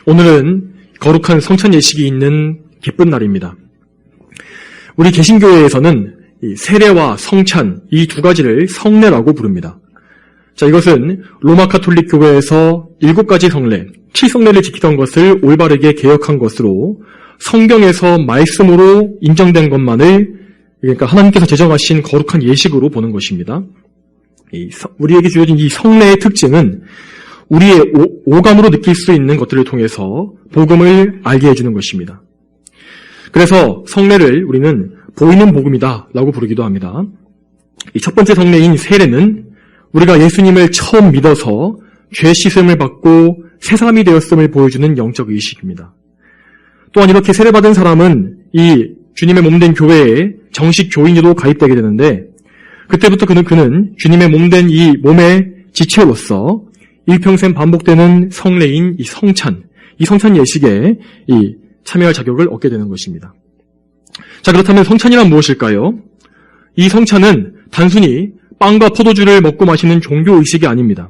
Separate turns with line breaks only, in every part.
오늘은 거룩한 성찬 예식이 있는 기쁜 날입니다. 우리 개신교회에서는 이 세례와 성찬 이 두 가지를 성례라고 부릅니다. 자, 이것은 로마 가톨릭 교회에서 7가지 성례, 7성례를 지키던 것을 올바르게 개혁한 것으로 성경에서 말씀으로 인정된 것만을, 그러니까 하나님께서 제정하신 거룩한 예식으로 보는 것입니다. 우리에게 주어진 이 성례의 특징은 우리의 오감으로 느낄 수 있는 것들을 통해서 복음을 알게 해주는 것입니다. 그래서 성례를 우리는 보이는 복음이다 라고 부르기도 합니다. 이 첫 번째 성례인 세례는 우리가 예수님을 처음 믿어서 죄 씻음을 받고 새 사람이 되었음을 보여주는 영적 의식입니다. 또한 이렇게 세례받은 사람은 이 주님의 몸된 교회에 정식 교인으로 가입되게 되는데, 그때부터 그는 주님의 몸된 이 몸의 지체로서 일평생 반복되는 성례인 이 성찬 예식에 참여할 자격을 얻게 되는 것입니다. 자, 그렇다면 성찬이란 무엇일까요? 이 성찬은 단순히 빵과 포도주를 먹고 마시는 종교의식이 아닙니다.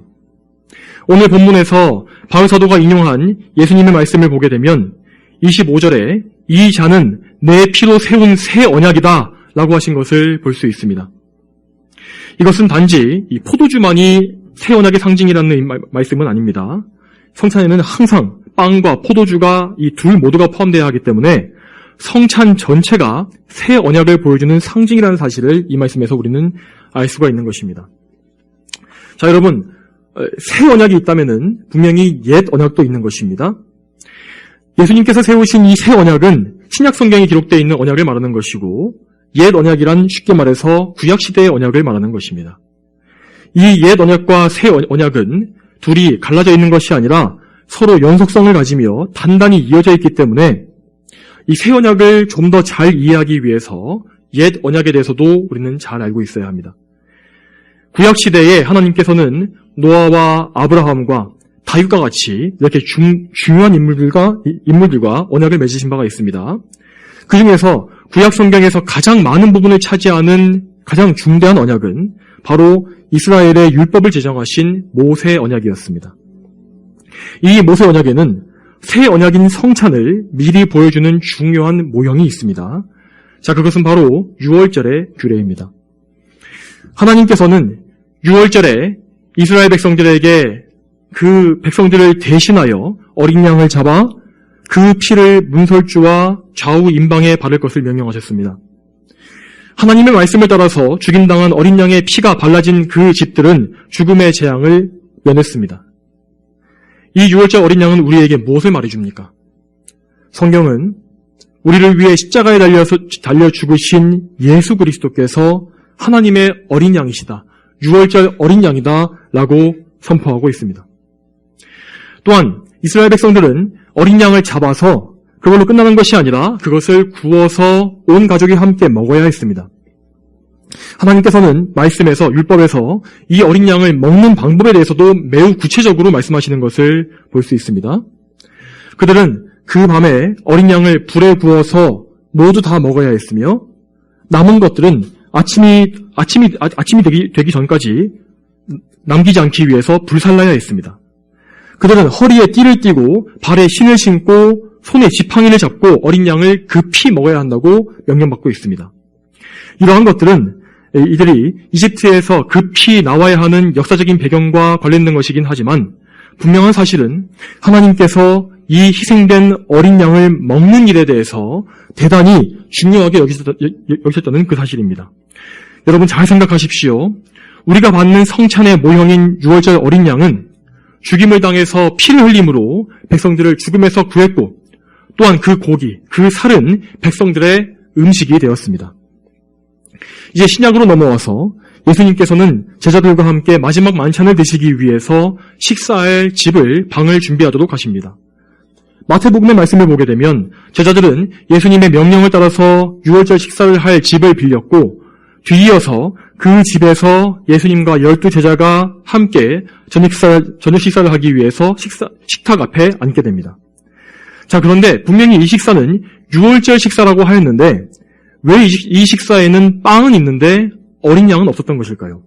오늘 본문에서 바울 사도가 인용한 예수님의 말씀을 보게 되면 25절에 이 잔은 내 피로 세운 새 언약이다 라고 하신 것을 볼 수 있습니다. 이것은 단지 이 포도주만이 새 언약의 상징이라는 말씀은 아닙니다. 성찬에는 항상 빵과 포도주가 이 둘 모두가 포함되어야 하기 때문에 성찬 전체가 새 언약을 보여주는 상징이라는 사실을 이 말씀에서 우리는 알 수가 있는 것입니다. 자, 여러분, 새 언약이 있다면은 분명히 옛 언약도 있는 것입니다. 예수님께서 세우신 이 새 언약은 신약 성경에 기록되어 있는 언약을 말하는 것이고, 옛 언약이란 쉽게 말해서 구약 시대의 언약을 말하는 것입니다. 이 옛 언약과 새 언약은 둘이 갈라져 있는 것이 아니라 서로 연속성을 가지며 단단히 이어져 있기 때문에 이 새 언약을 좀 더 잘 이해하기 위해서 옛 언약에 대해서도 우리는 잘 알고 있어야 합니다. 구약 시대에 하나님께서는 노아와 아브라함과 다윗과 같이 이렇게 중요한 인물들과 언약을 맺으신 바가 있습니다. 그 중에서 구약 성경에서 가장 많은 부분을 차지하는 가장 중대한 언약은 바로 이스라엘의 율법을 제정하신 모세 언약이었습니다. 이 모세 언약에는 새 언약인 성찬을 미리 보여주는 중요한 모형이 있습니다. 자, 그것은 바로 유월절의 규례입니다. 하나님께서는 유월절에 이스라엘 백성들에게 그 백성들을 대신하여 어린 양을 잡아 그 피를 문설주와 좌우 임방에 바를 것을 명령하셨습니다. 하나님의 말씀을 따라서 죽임당한 어린 양의 피가 발라진 그 집들은 죽음의 재앙을 면했습니다. 이 유월절 어린 양은 우리에게 무엇을 말해줍니까? 성경은 우리를 위해 십자가에 달려 죽으신 예수 그리스도께서 하나님의 어린 양이시다, 유월절 어린 양이다 라고 선포하고 있습니다. 또한 이스라엘 백성들은 어린 양을 잡아서 그걸로 끝나는 것이 아니라 그것을 구워서 온 가족이 함께 먹어야 했습니다. 하나님께서는 말씀에서, 율법에서 이 어린 양을 먹는 방법에 대해서도 매우 구체적으로 말씀하시는 것을 볼 수 있습니다. 그들은 그 밤에 어린 양을 불에 구워서 모두 다 먹어야 했으며, 남은 것들은 아침이 되기 전까지 남기지 않기 위해서 불살라야 했습니다. 그들은 허리에 띠를 띠고 발에 신을 신고 손에 지팡이를 잡고 어린 양을 급히 먹어야 한다고 명령받고 있습니다. 이러한 것들은 이들이 이집트에서 급히 나와야 하는 역사적인 배경과 관련된 것이긴 하지만, 분명한 사실은 하나님께서 이 희생된 어린 양을 먹는 일에 대해서 대단히 중요하게 여기셨다는 그 사실입니다. 여러분 잘 생각하십시오. 우리가 받는 성찬의 모형인 유월절 어린 양은 죽임을 당해서 피를 흘림으로 백성들을 죽음에서 구했고, 또한 그 고기, 그 살은 백성들의 음식이 되었습니다. 이제 신약으로 넘어와서 예수님께서는 제자들과 함께 마지막 만찬을 드시기 위해서 식사할 방을 준비하도록 하십니다. 마태복음의 말씀을 보게 되면 제자들은 예수님의 명령을 따라서 유월절 식사를 할 집을 빌렸고, 뒤이어서 그 집에서 예수님과 12제자가 함께 저녁 식사를 하기 위해서 식탁 앞에 앉게 됩니다. 자, 그런데 분명히 이 식사는 유월절 식사라고 하였는데 왜 이 식사에는 빵은 있는데 어린 양은 없었던 것일까요?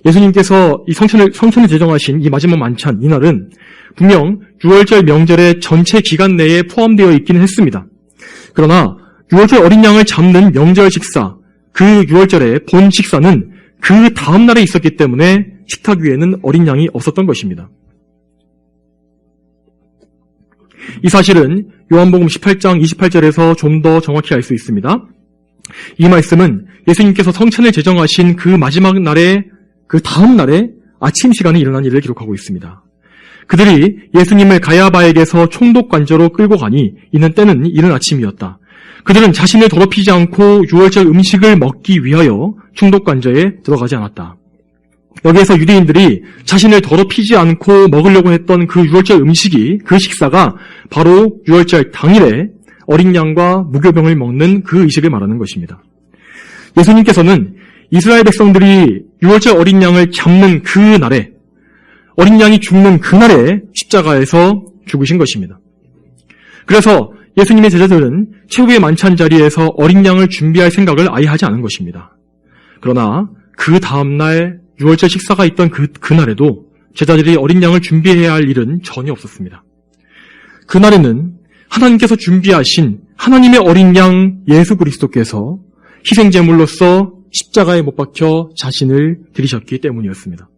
예수님께서 이 성천을 제정하신 이 마지막 만찬, 이날은 분명 6월절 명절의 전체 기간 내에 포함되어 있기는 했습니다. 그러나 6월절 어린 양을 잡는 명절 식사, 그 6월절의 본 식사는 그 다음 날에 있었기 때문에 식탁 위에는 어린 양이 없었던 것입니다. 이 사실은 요한복음 18장 28절에서 좀 더 정확히 알 수 있습니다. 이 말씀은 예수님께서 성찬을 제정하신 그 마지막 날에, 그 다음 날에 아침 시간에 일어난 일을 기록하고 있습니다. 그들이 예수님을 가야바에게서 총독관저로 끌고 가니 이는 때는 이른 아침이었다. 그들은 자신을 더럽히지 않고 6월절 음식을 먹기 위하여 총독관저에 들어가지 않았다. 여기에서 유대인들이 자신을 더럽히지 않고 먹으려고 했던 그 6월절 음식이, 그 식사가 바로 6월절 당일에 어린 양과 무교병을 먹는 그 의식을 말하는 것입니다. 예수님께서는 이스라엘 백성들이 6월절 어린 양을 잡는 그 날에, 어린 양이 죽는 그날에 십자가에서 죽으신 것입니다. 그래서 예수님의 제자들은 최후의 만찬 자리에서 어린 양을 준비할 생각을 아예 하지 않은 것입니다. 그러나 그 다음날 6월절 식사가 있던 그날에도 제자들이 어린 양을 준비해야 할 일은 전혀 없었습니다. 그날에는 하나님께서 준비하신 하나님의 어린 양 예수 그리스도께서 희생제물로서 십자가에 못 박혀 자신을 드리셨기 때문이었습니다.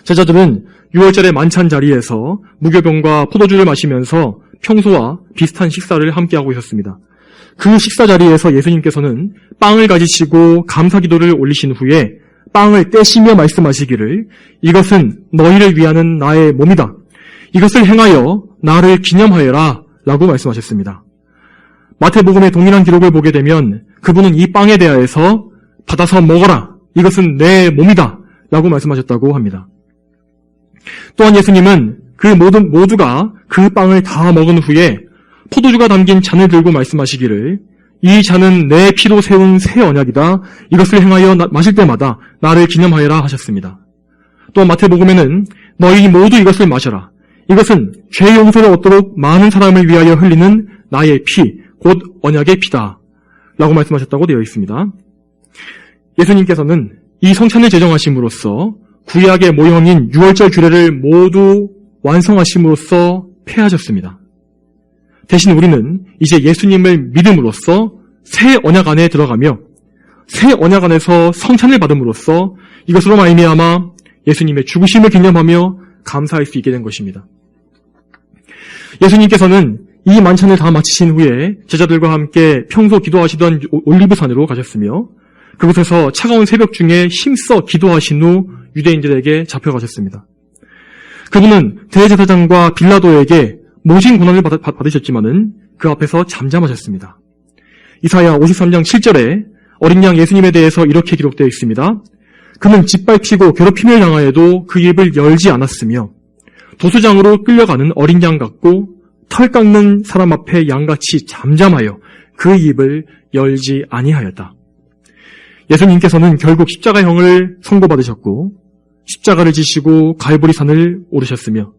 제자들은 6월절의 만찬 자리에서 무교병과 포도주를 마시면서 평소와 비슷한 식사를 함께하고 있었습니다. 그 식사 자리에서 예수님께서는 빵을 가지시고 감사기도를 올리신 후에 빵을 떼시며 말씀하시기를 이것은 너희를 위하는 나의 몸이다. 이것을 행하여 나를 기념하여라 라고 말씀하셨습니다. 마태복음의 동일한 기록을 보게 되면 그분은 이 빵에 대하여서 받아서 먹어라. 이것은 내 몸이다 라고 말씀하셨다고 합니다. 또한 예수님은 그 모두가 그 빵을 다 먹은 후에 포도주가 담긴 잔을 들고 말씀하시기를 이 잔은 내 피로 세운 새 언약이다. 이것을 행하여 마실 때마다 나를 기념하여라 하셨습니다. 또 마태복음에는 너희 모두 이것을 마셔라. 이것은 죄 용서를 얻도록 많은 사람을 위하여 흘리는 나의 피, 곧 언약의 피다. 라고 말씀하셨다고 되어 있습니다. 예수님께서는 이 성찬을 제정하심으로써 구약의 모형인 6월절 규례를 모두 완성하심으로써 폐하셨습니다. 대신 우리는 이제 예수님을 믿음으로써 새 언약 안에 들어가며 새 언약 안에서 성찬을 받음으로써 이것으로 말미암아 예수님의 죽으심을 기념하며 감사할 수 있게 된 것입니다. 예수님께서는 이 만찬을 다 마치신 후에 제자들과 함께 평소 기도하시던 올리브산으로 가셨으며 그곳에서 차가운 새벽 중에 힘써 기도하신 후 유대인들에게 잡혀가셨습니다. 그분은 대제사장과 빌라도에게 모진 고난을 받으셨지만은 그 앞에서 잠잠하셨습니다. 이사야 53장 7절에 어린 양 예수님에 대해서 이렇게 기록되어 있습니다. 그는 짓밟히고 괴롭힘을 당하여도 그 입을 열지 않았으며 도수장으로 끌려가는 어린 양 같고 털 깎는 사람 앞에 양같이 잠잠하여 그 입을 열지 아니하였다. 예수님께서는 결국 십자가형을 선고받으셨고 십자가를 지시고 갈보리산을 오르셨으며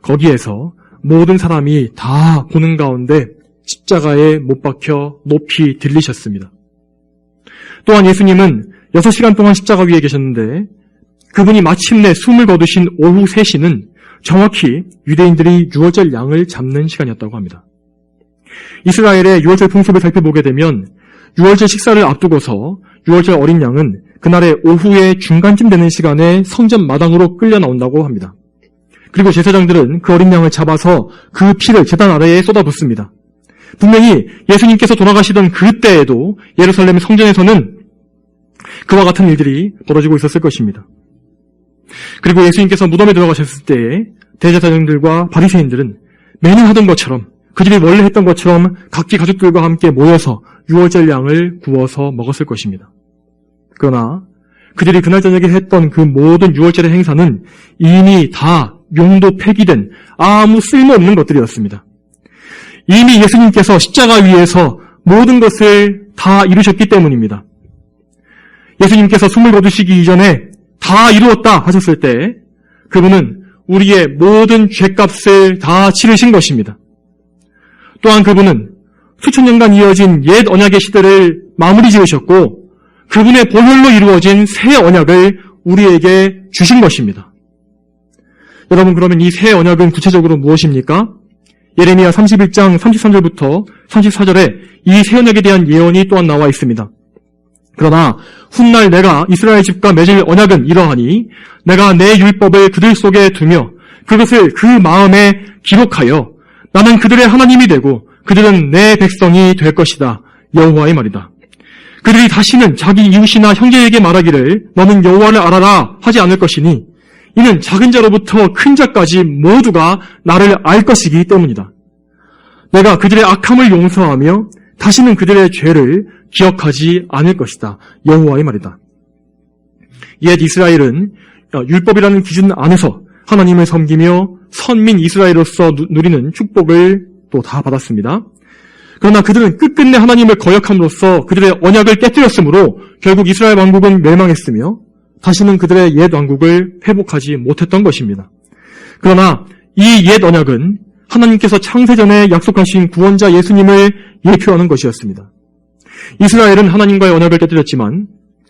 거기에서 모든 사람이 다 보는 가운데 십자가에 못 박혀 높이 들리셨습니다. 또한 예수님은 6시간 동안 십자가 위에 계셨는데 그분이 마침내 숨을 거두신 오후 3시는 정확히 유대인들이 6월절 양을 잡는 시간이었다고 합니다. 이스라엘의 6월절 풍습을 살펴보게 되면 6월절 식사를 앞두고서 6월절 어린 양은 그날의 오후에 중간쯤 되는 시간에 성전 마당으로 끌려 나온다고 합니다. 그리고 제사장들은 그 어린 양을 잡아서 그 피를 제단 아래에 쏟아붓습니다. 분명히 예수님께서 돌아가시던 그때에도 예루살렘 성전에서는 그와 같은 일들이 벌어지고 있었을 것입니다. 그리고 예수님께서 무덤에 들어가셨을 때에 대제사장들과 바리새인들은 매년 하던 것처럼 그들이 원래 했던 것처럼 각기 가족들과 함께 모여서 6월절 양을 구워서 먹었을 것입니다. 그러나 그들이 그날 저녁에 했던 그 모든 6월절의 행사는 이미 다 용도 폐기된 아무 쓸모없는 것들이었습니다. 이미 예수님께서 십자가 위에서 모든 것을 다 이루셨기 때문입니다. 예수님께서 숨을 거두시기 이전에 다 이루었다 하셨을 때 그분은 우리의 모든 죄값을 다 치르신 것입니다. 또한 그분은 수천 년간 이어진 옛 언약의 시대를 마무리 지으셨고 그분의 보혈로 이루어진 새 언약을 우리에게 주신 것입니다. 여러분, 그러면 이 새 언약은 구체적으로 무엇입니까? 예레미야 31장 33절부터 34절에 이 새 언약에 대한 예언이 또한 나와 있습니다. 그러나 훗날 내가 이스라엘 집과 맺을 언약은 이러하니 내가 내 율법을 그들 속에 두며 그것을 그 마음에 기록하여 나는 그들의 하나님이 되고 그들은 내 백성이 될 것이다. 여호와의 말이다. 그들이 다시는 자기 이웃이나 형제에게 말하기를 너는 여호와를 알아라 하지 않을 것이니 이는 작은 자로부터 큰 자까지 모두가 나를 알 것이기 때문이다. 내가 그들의 악함을 용서하며 다시는 그들의 죄를 기억하지 않을 것이다. 여호와의 말이다. 옛 이스라엘은 율법이라는 기준 안에서 하나님을 섬기며 선민 이스라엘로서 누리는 축복을 또 다 받았습니다. 그러나 그들은 끝끝내 하나님을 거역함으로써 그들의 언약을 깨뜨렸으므로 결국 이스라엘 왕국은 멸망했으며 다시는 그들의 옛 왕국을 회복하지 못했던 것입니다. 그러나 이 옛 언약은 하나님께서 창세전에 약속하신 구원자 예수님을 예표하는 것이었습니다. 이스라엘은 하나님과의 언약을 깨뜨렸지만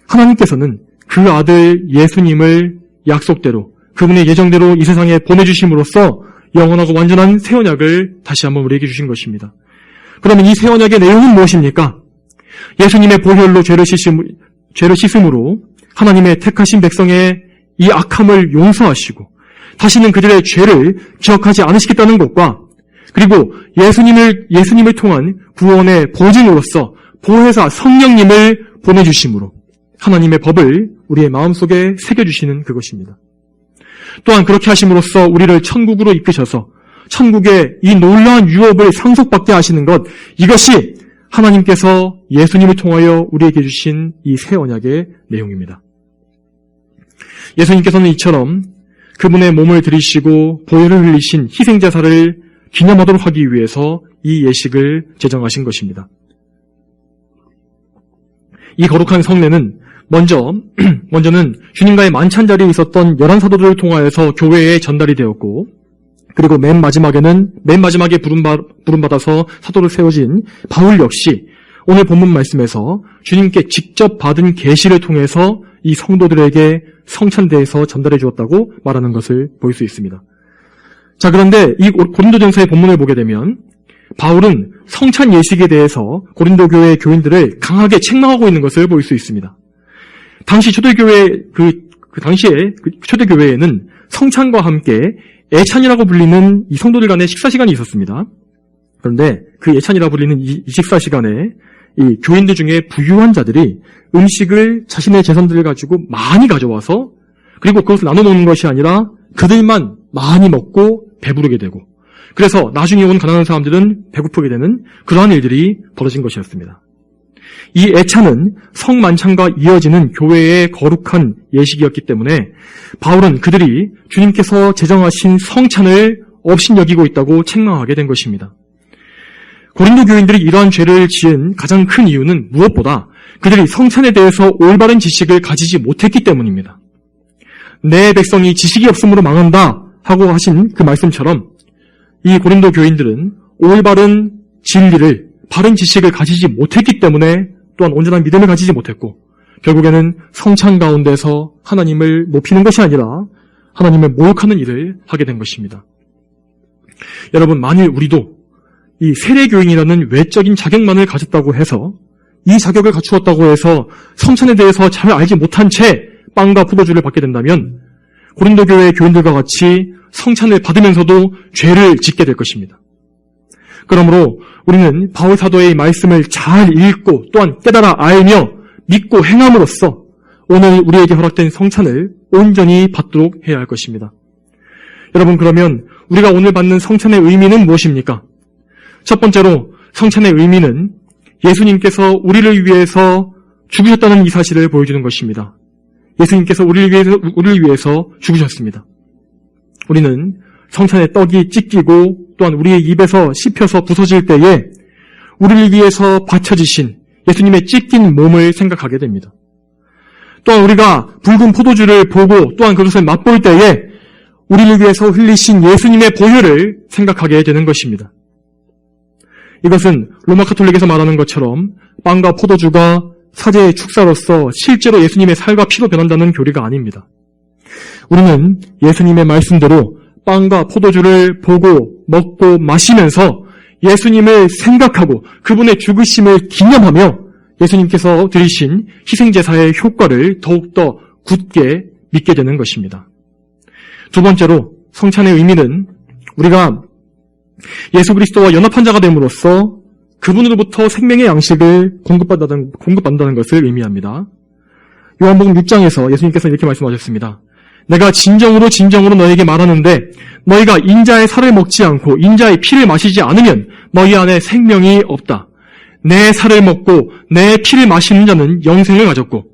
하나님께서는 그 아들 예수님을 약속대로 그분의 예정대로 이 세상에 보내주심으로써 영원하고 완전한 새 언약을 다시 한번 우리에게 주신 것입니다. 그러면 이 새 언약의 내용은 무엇입니까? 예수님의 보혈로 죄를 씻음으로 하나님의 택하신 백성의 이 악함을 용서하시고 다시는 그들의 죄를 기억하지 않으시겠다는 것과 그리고 예수님을 통한 구원의 보증으로서 보혜사 성령님을 보내주심으로 하나님의 법을 우리의 마음속에 새겨주시는 그것입니다. 또한 그렇게 하심으로써 우리를 천국으로 이끄셔서 천국의 이 놀라운 유업을 상속받게 하시는 것, 이것이 하나님께서 예수님을 통하여 우리에게 주신 이 새 언약의 내용입니다. 예수님께서는 이처럼 그분의 몸을 들이시고 보혈을 흘리신 희생제사를 기념하도록 하기 위해서 이 예식을 제정하신 것입니다. 이 거룩한 성례는 먼저는 주님과의 만찬 자리에 있었던 11사도들을 통하여서 교회에 전달이 되었고, 그리고 맨 마지막에 부름받아서 사도를 세워진 바울 역시 오늘 본문 말씀에서 주님께 직접 받은 계시를 통해서 이 성도들에게 성찬대에서 전달해 주었다고 말하는 것을 볼 수 있습니다. 자, 그런데 이 고린도전서의 본문을 보게 되면 바울은 성찬 예식에 대해서 고린도 교회 교인들을 강하게 책망하고 있는 것을 볼 수 있습니다. 당시 초대교회 당시에 초대교회에는 성찬과 함께 애찬이라고 불리는 이 성도들 간의 식사 시간이 있었습니다. 그런데 그 애찬이라고 불리는 이 식사 시간에 이 교인들 중에 부유한 자들이 음식을 자신의 재산들을 가지고 많이 가져와서 그리고 그것을 나눠 먹는 것이 아니라 그들만 많이 먹고 배부르게 되고 그래서 나중에 온 가난한 사람들은 배고프게 되는 그러한 일들이 벌어진 것이었습니다. 이 애찬은 성만찬과 이어지는 교회의 거룩한 예식이었기 때문에 바울은 그들이 주님께서 제정하신 성찬을 업신여기고 있다고 책망하게 된 것입니다. 고린도 교인들이 이러한 죄를 지은 가장 큰 이유는 무엇보다 그들이 성찬에 대해서 올바른 지식을 가지지 못했기 때문입니다. 내 백성이 지식이 없으므로 망한다 하고 하신 그 말씀처럼 이 고린도 교인들은 올바른 진리를, 바른 지식을 가지지 못했기 때문에 또한 온전한 믿음을 가지지 못했고 결국에는 성찬 가운데서 하나님을 높이는 것이 아니라 하나님을 모욕하는 일을 하게 된 것입니다. 여러분, 만일 우리도 이 세례교인이라는 외적인 자격만을 가졌다고 해서 이 자격을 갖추었다고 해서 성찬에 대해서 잘 알지 못한 채 빵과 포도주를 받게 된다면 고린도 교회 교인들과 같이 성찬을 받으면서도 죄를 짓게 될 것입니다. 그러므로 우리는 바울 사도의 말씀을 잘 읽고 또한 깨달아 알며 믿고 행함으로써 오늘 우리에게 허락된 성찬을 온전히 받도록 해야 할 것입니다. 여러분, 그러면 우리가 오늘 받는 성찬의 의미는 무엇입니까? 첫 번째로 성찬의 의미는 예수님께서 우리를 위해서 죽으셨다는 이 사실을 보여주는 것입니다. 예수님께서 우리를 위해서 죽으셨습니다. 우리는 성찬의 떡이 찢기고 또한 우리의 입에서 씹혀서 부서질 때에 우리를 위해서 바쳐지신 예수님의 찢긴 몸을 생각하게 됩니다. 또한 우리가 붉은 포도주를 보고 또한 그것을 맛볼 때에 우리를 위해서 흘리신 예수님의 보혈을 생각하게 되는 것입니다. 이것은 로마 카톨릭에서 말하는 것처럼 빵과 포도주가 사제의 축사로서 실제로 예수님의 살과 피로 변한다는 교리가 아닙니다. 우리는 예수님의 말씀대로 빵과 포도주를 보고 먹고 마시면서 예수님을 생각하고 그분의 죽으심을 기념하며 예수님께서 드리신 희생제사의 효과를 더욱더 굳게 믿게 되는 것입니다. 두 번째로 성찬의 의미는 우리가 예수 그리스도와 연합한 자가 됨으로써 그분으로부터 생명의 양식을 공급받는다는 것을 의미합니다. 요한복음 6장에서 예수님께서 이렇게 말씀하셨습니다. 내가 진정으로 너희에게 말하는데 너희가 인자의 살을 먹지 않고 인자의 피를 마시지 않으면 너희 안에 생명이 없다. 내 살을 먹고 내 피를 마시는 자는 영생을 가졌고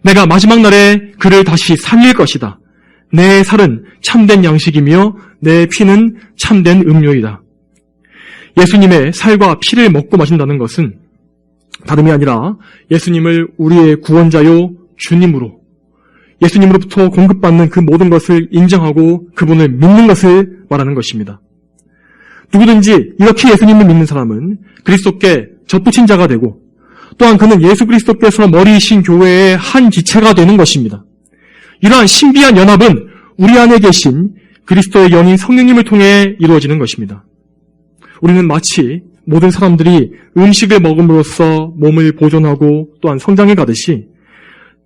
내가 마지막 날에 그를 다시 살릴 것이다. 내 살은 참된 양식이며 내 피는 참된 음료이다. 예수님의 살과 피를 먹고 마신다는 것은 다름이 아니라 예수님을 우리의 구원자요 주님으로 예수님으로부터 공급받는 그 모든 것을 인정하고 그분을 믿는 것을 말하는 것입니다. 누구든지 이렇게 예수님을 믿는 사람은 그리스도께 접붙인 자가 되고 또한 그는 예수 그리스도께서 머리이신 교회의 한 지체가 되는 것입니다. 이러한 신비한 연합은 우리 안에 계신 그리스도의 영인 성령님을 통해 이루어지는 것입니다. 우리는 마치 모든 사람들이 음식을 먹음으로써 몸을 보존하고 또한 성장해 가듯이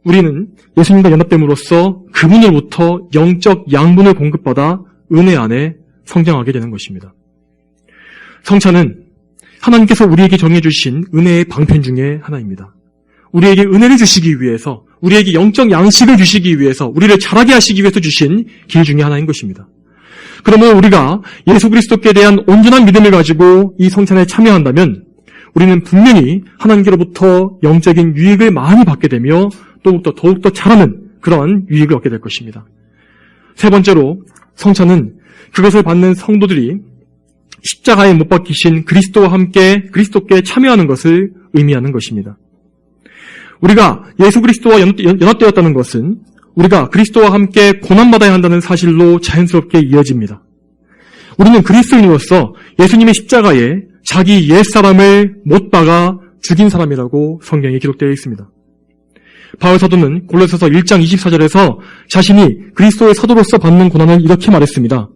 우리는 예수님과 연합됨으로써 그분으로부터 영적 양분을 공급받아 은혜 안에 성장하게 되는 것입니다. 성찬은 하나님께서 우리에게 정해주신 은혜의 방편 중에 하나입니다. 우리에게 은혜를 주시기 위해서, 우리에게 영적 양식을 주시기 위해서, 우리를 자라게 하시기 위해서 주신 길 중에 하나인 것입니다. 그러면 우리가 예수 그리스도께 대한 온전한 믿음을 가지고 이 성찬에 참여한다면 우리는 분명히 하나님께로부터 영적인 유익을 많이 받게 되며 더욱더 자라는 그런 유익을 얻게 될 것입니다. 세 번째로 성찬은 그것을 받는 성도들이 십자가에 못 박히신 그리스도와 함께 그리스도께 참여하는 것을 의미하는 것입니다. 우리가 예수 그리스도와 연합되었다는 것은 우리가 그리스도와 함께 고난받아야 한다는 사실로 자연스럽게 이어집니다. 우리는 그리스도인으로서 예수님의 십자가에 자기 옛사람을 못 박아 죽인 사람이라고 성경에 기록되어 있습니다. 바울 사도는 골로새서 1장 24절에서 자신이 그리스도의 사도로서 받는 고난을 이렇게 말했습니다.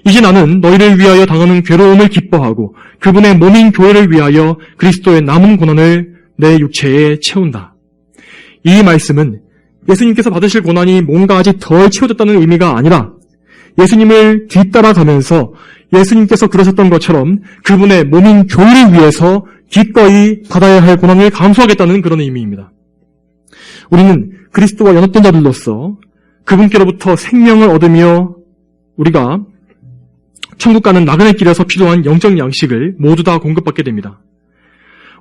이제 나는 너희를 위하여 당하는 괴로움을 기뻐하고 그분의 몸인 교회를 위하여 그리스도의 남은 고난을 내 육체에 채운다. 이 말씀은 예수님께서 받으실 고난이 뭔가 아직 덜 채워졌다는 의미가 아니라 예수님을 뒤따라가면서 예수님께서 그러셨던 것처럼 그분의 몸인 교회를 위해서 기꺼이 받아야 할 고난을 감수하겠다는 그런 의미입니다. 우리는 그리스도와 연합된 자들로서 그분께로부터 생명을 얻으며 우리가 천국 가는 나그네 길에서 필요한 영적 양식을 모두 다 공급받게 됩니다.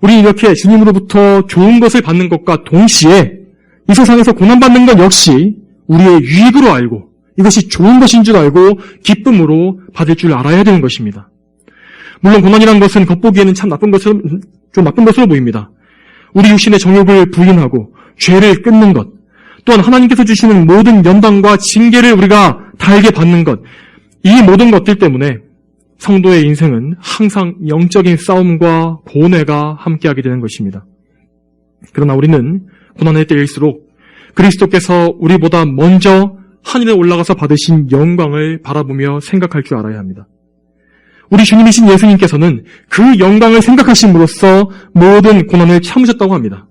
우리는 이렇게 주님으로부터 좋은 것을 받는 것과 동시에 이 세상에서 고난받는 것 역시 우리의 유익으로 알고 이것이 좋은 것인 줄 알고 기쁨으로 받을 줄 알아야 되는 것입니다. 물론 고난이라는 것은 겉보기에는 참 나쁜 것으로 보입니다. 우리 육신의 정욕을 부인하고 죄를 끊는 것, 또한 하나님께서 주시는 모든 연단과 징계를 우리가 달게 받는 것, 이 모든 것들 때문에 성도의 인생은 항상 영적인 싸움과 고뇌가 함께하게 되는 것입니다. 그러나 우리는 고난의 때일수록 그리스도께서 우리보다 먼저 하늘에 올라가서 받으신 영광을 바라보며 생각할 줄 알아야 합니다. 우리 주님이신 예수님께서는 그 영광을 생각하심으로써 모든 고난을 참으셨다고 합니다.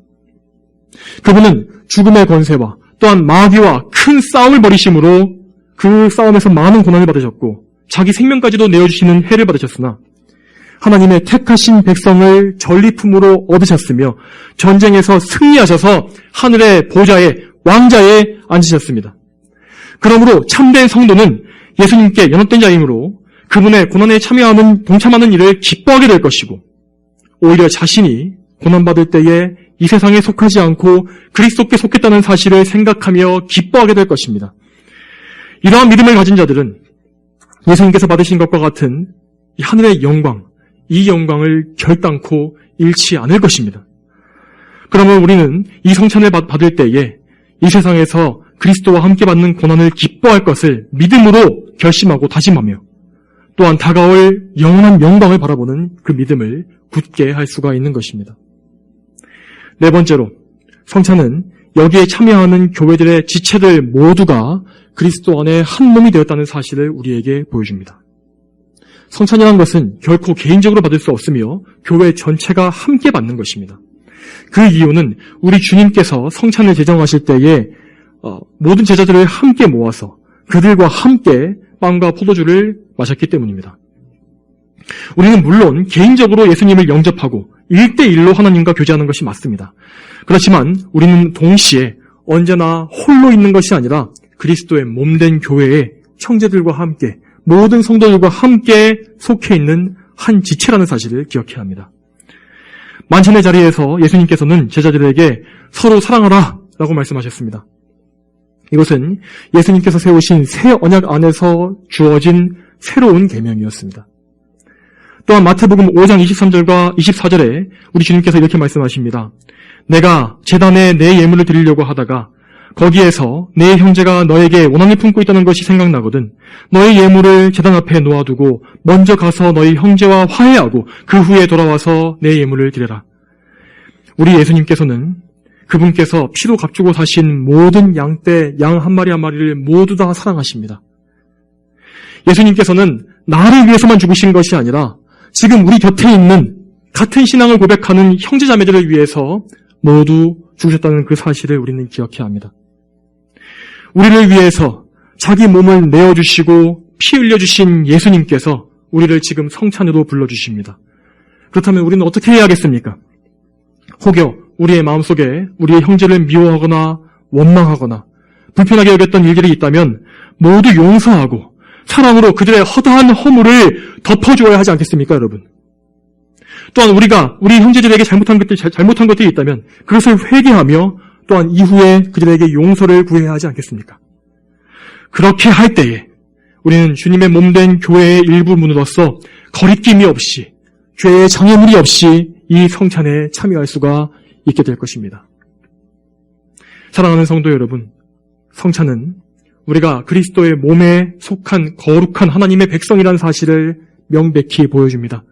그분은 죽음의 권세와 또한 마귀와 큰 싸움을 벌이심으로 그 싸움에서 많은 고난을 받으셨고 자기 생명까지도 내어주시는 해를 받으셨으나 하나님의 택하신 백성을 전리품으로 얻으셨으며 전쟁에서 승리하셔서 하늘의 보좌에 왕자에 앉으셨습니다. 그러므로 참된 성도는 예수님께 연합된 자이므로 그분의 고난에 동참하는 일을 기뻐하게 될 것이고 오히려 자신이 고난받을 때에 이 세상에 속하지 않고 그리스도께 속했다는 사실을 생각하며 기뻐하게 될 것입니다. 이러한 믿음을 가진 자들은 예수님께서 받으신 것과 같은 이 하늘의 영광, 이 영광을 결단코 잃지 않을 것입니다. 그러면 우리는 이 성찬을 받을 때에 이 세상에서 그리스도와 함께 받는 고난을 기뻐할 것을 믿음으로 결심하고 다짐하며 또한 다가올 영원한 영광을 바라보는 그 믿음을 굳게 할 수가 있는 것입니다. 네 번째로 성찬은 여기에 참여하는 교회들의 지체들 모두가 그리스도 안에 한 몸이 되었다는 사실을 우리에게 보여줍니다. 성찬이라는 것은 결코 개인적으로 받을 수 없으며 교회 전체가 함께 받는 것입니다. 그 이유는 우리 주님께서 성찬을 제정하실 때에 모든 제자들을 함께 모아서 그들과 함께 빵과 포도주를 마셨기 때문입니다. 우리는 물론 개인적으로 예수님을 영접하고 1대1로 하나님과 교제하는 것이 맞습니다. 그렇지만 우리는 동시에 언제나 홀로 있는 것이 아니라 그리스도의 몸된 교회의 형제들과 함께 모든 성도들과 함께 속해 있는 한 지체라는 사실을 기억해야 합니다. 만찬의 자리에서 예수님께서는 제자들에게 서로 사랑하라 라고 말씀하셨습니다. 이것은 예수님께서 세우신 새 언약 안에서 주어진 새로운 계명이었습니다. 또한 마태복음 5장 23절과 24절에 우리 주님께서 이렇게 말씀하십니다. 내가 제단에 내 예물을 드리려고 하다가 거기에서 내 형제가 너에게 원한을 품고 있다는 것이 생각나거든 너의 예물을 제단 앞에 놓아두고 먼저 가서 너희 형제와 화해하고 그 후에 돌아와서 내 예물을 드려라. 우리 예수님께서는 그분께서 피로 값주고 사신 모든 양떼, 양 한 마리 한 마리를 모두 다 사랑하십니다. 예수님께서는 나를 위해서만 죽으신 것이 아니라 지금 우리 곁에 있는 같은 신앙을 고백하는 형제자매들을 위해서 모두 죽으셨다는 그 사실을 우리는 기억해야 합니다. 우리를 위해서 자기 몸을 내어주시고 피 흘려주신 예수님께서 우리를 지금 성찬으로 불러주십니다. 그렇다면 우리는 어떻게 해야겠습니까? 혹여 우리의 마음속에 우리의 형제를 미워하거나 원망하거나 불편하게 여겼던 일들이 있다면 모두 용서하고 사랑으로 그들의 허다한 허물을 덮어주어야 하지 않겠습니까, 여러분? 또한 우리가 우리 형제들에게 잘못한 것들이 있다면 그것을 회개하며 또한 이후에 그들에게 용서를 구해야 하지 않겠습니까? 그렇게 할 때에 우리는 주님의 몸된 교회의 일부문으로서 거리낌이 없이 죄의 장애물이 없이 이 성찬에 참여할 수가 있게 될 것입니다. 사랑하는 성도 여러분, 성찬은 우리가 그리스도의 몸에 속한 거룩한 하나님의 백성이라는 사실을 명백히 보여줍니다.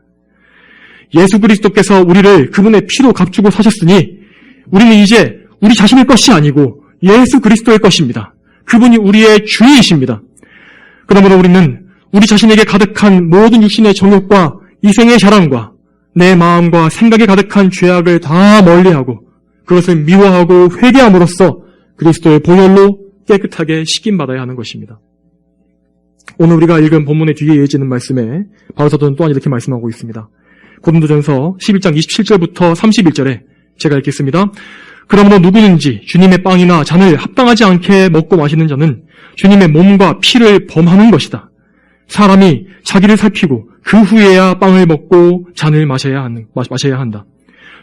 예수 그리스도께서 우리를 그분의 피로 값주고 사셨으니 우리는 이제 우리 자신의 것이 아니고 예수 그리스도의 것입니다. 그분이 우리의 주이십니다. 그러므로 우리는 우리 자신에게 가득한 모든 육신의 정욕과 이생의 자랑과 내 마음과 생각에 가득한 죄악을 다 멀리하고 그것을 미워하고 회개함으로써 그리스도의 보혈로 깨끗하게 씻김받아야 하는 것입니다. 오늘 우리가 읽은 본문의 뒤에 이어지는 말씀에 바울사도는 또한 이렇게 말씀하고 있습니다. 고린도전서 11장 27절부터 31절에 제가 읽겠습니다. 그러므로 누구든지 주님의 빵이나 잔을 합당하지 않게 먹고 마시는 자는 주님의 몸과 피를 범하는 것이다. 사람이 자기를 살피고 그 후에야 빵을 먹고 잔을 마셔야 한다.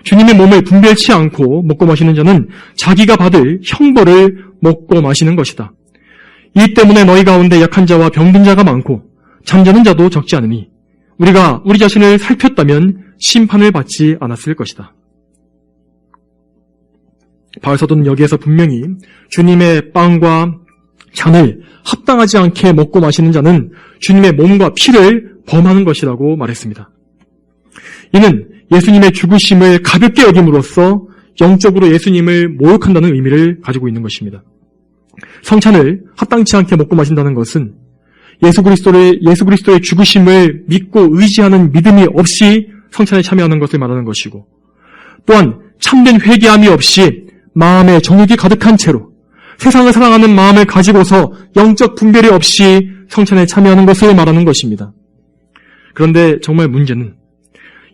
주님의 몸을 분별치 않고 먹고 마시는 자는 자기가 받을 형벌을 먹고 마시는 것이다. 이 때문에 너희 가운데 약한 자와 병든 자가 많고 잠자는 자도 적지 않으니 우리가 우리 자신을 살폈다면 심판을 받지 않았을 것이다. 바울사도는 여기에서 분명히 주님의 빵과 잔을 합당하지 않게 먹고 마시는 자는 주님의 몸과 피를 범하는 것이라고 말했습니다. 이는 예수님의 죽으심을 가볍게 여김으로써 영적으로 예수님을 모욕한다는 의미를 가지고 있는 것입니다. 성찬을 합당치 않게 먹고 마신다는 것은 예수 그리스도의 죽으심을 믿고 의지하는 믿음이 없이 성찬에 참여하는 것을 말하는 것이고 또한 참된 회개함이 없이 마음에 정욕이 가득한 채로 세상을 사랑하는 마음을 가지고서 영적 분별이 없이 성찬에 참여하는 것을 말하는 것입니다. 그런데 정말 문제는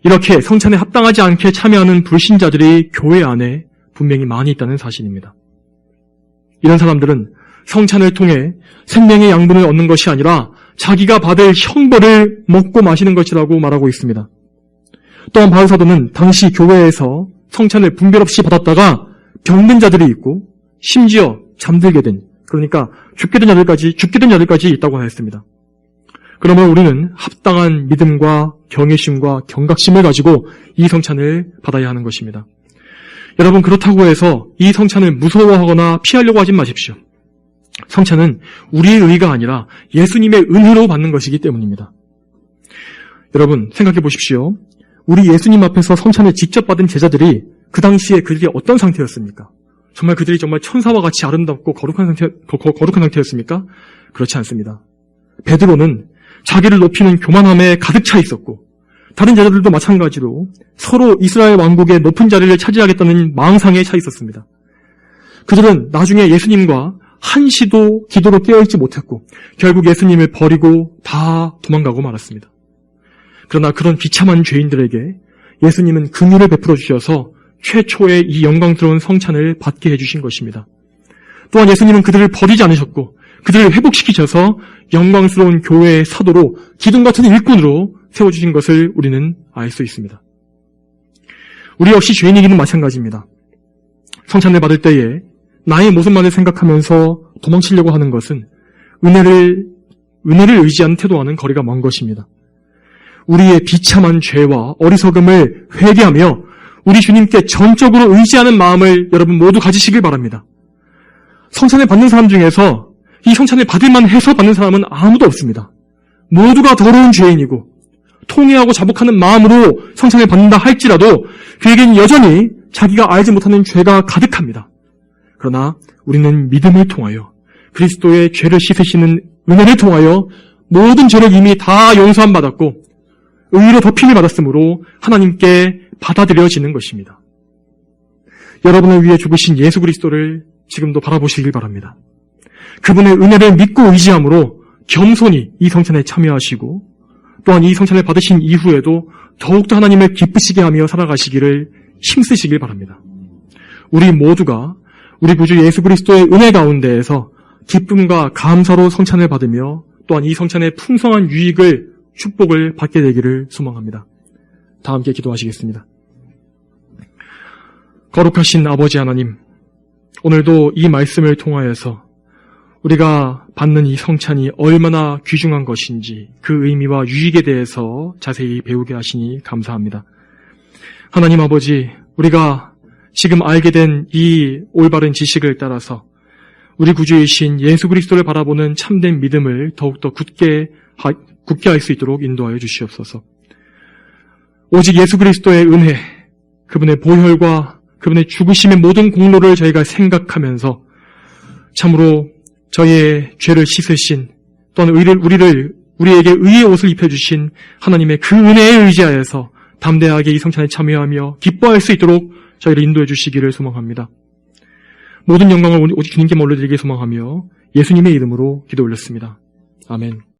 이렇게 성찬에 합당하지 않게 참여하는 불신자들이 교회 안에 분명히 많이 있다는 사실입니다. 이런 사람들은 성찬을 통해 생명의 양분을 얻는 것이 아니라 자기가 받을 형벌을 먹고 마시는 것이라고 말하고 있습니다. 또한 바울사도는 당시 교회에서 성찬을 분별 없이 받았다가 병든 자들이 있고 심지어 잠들게 된, 그러니까 죽게 된 자들까지 있다고 하였습니다. 그러므로 우리는 합당한 믿음과 경외심과 경각심을 가지고 이 성찬을 받아야 하는 것입니다. 여러분, 그렇다고 해서 이 성찬을 무서워하거나 피하려고 하지 마십시오. 성찬은 우리의 의가 아니라 예수님의 은혜로 받는 것이기 때문입니다. 여러분, 생각해 보십시오. 우리 예수님 앞에서 성찬을 직접 받은 제자들이 그 당시에 그들이 어떤 상태였습니까? 정말 그들이 정말 천사와 같이 아름답고 거룩한 상태였습니까? 그렇지 않습니다. 베드로는 자기를 높이는 교만함에 가득 차 있었고 다른 제자들도 마찬가지로 서로 이스라엘 왕국의 높은 자리를 차지하겠다는 망상에 차 있었습니다. 그들은 나중에 예수님과 한시도 기도로 깨어있지 못했고 결국 예수님을 버리고 다 도망가고 말았습니다. 그러나 그런 비참한 죄인들에게 예수님은 긍휼을 베풀어 주셔서 최초의 이 영광스러운 성찬을 받게 해주신 것입니다. 또한 예수님은 그들을 버리지 않으셨고 그들을 회복시키셔서 영광스러운 교회의 사도로 기둥 같은 일꾼으로 세워주신 것을 우리는 알 수 있습니다. 우리 역시 죄인이기는 마찬가지입니다. 성찬을 받을 때에 나의 모습만을 생각하면서 도망치려고 하는 것은 은혜를 의지하는 태도와는 거리가 먼 것입니다. 우리의 비참한 죄와 어리석음을 회개하며 우리 주님께 전적으로 의지하는 마음을 여러분 모두 가지시길 바랍니다. 성찬을 받는 사람 중에서 이 성찬을 받을만 해서 받는 사람은 아무도 없습니다. 모두가 더러운 죄인이고 통회하고 자복하는 마음으로 성찬을 받는다 할지라도 그에게는 여전히 자기가 알지 못하는 죄가 가득합니다. 그러나 우리는 믿음을 통하여 그리스도의 죄를 씻으시는 은혜를 통하여 모든 죄를 이미 다 용서함 받았고 의로 덮임을 받았으므로 하나님께 받아들여지는 것입니다. 여러분을 위해 죽으신 예수 그리스도를 지금도 바라보시길 바랍니다. 그분의 은혜를 믿고 의지함으로 겸손히 이 성찬에 참여하시고 또한 이 성찬을 받으신 이후에도 더욱더 하나님을 기쁘시게 하며 살아가시기를 힘쓰시길 바랍니다. 우리 모두가 우리 구주 예수 그리스도의 은혜 가운데에서 기쁨과 감사로 성찬을 받으며 또한 이 성찬의 풍성한 유익을 축복을 받게 되기를 소망합니다. 다 함께 기도하시겠습니다. 거룩하신 아버지 하나님, 오늘도 이 말씀을 통하여서 우리가 받는 이 성찬이 얼마나 귀중한 것인지 그 의미와 유익에 대해서 자세히 배우게 하시니 감사합니다. 하나님 아버지, 우리가 지금 알게 된 이 올바른 지식을 따라서 우리 구주이신 예수 그리스도를 바라보는 참된 믿음을 더욱더 굳게 할 수 있도록 인도하여 주시옵소서. 오직 예수 그리스도의 은혜, 그분의 보혈과 그분의 죽으심의 모든 공로를 저희가 생각하면서 참으로 저희의 죄를 씻으신 또한 우리에게 의의 옷을 입혀주신 하나님의 그 은혜에 의지하여서 담대하게 이 성찬에 참여하며 기뻐할 수 있도록 저희를 인도해 주시기를 소망합니다. 모든 영광을 오직 주님께 올려드리길 소망하며 예수님의 이름으로 기도 올렸습니다. 아멘.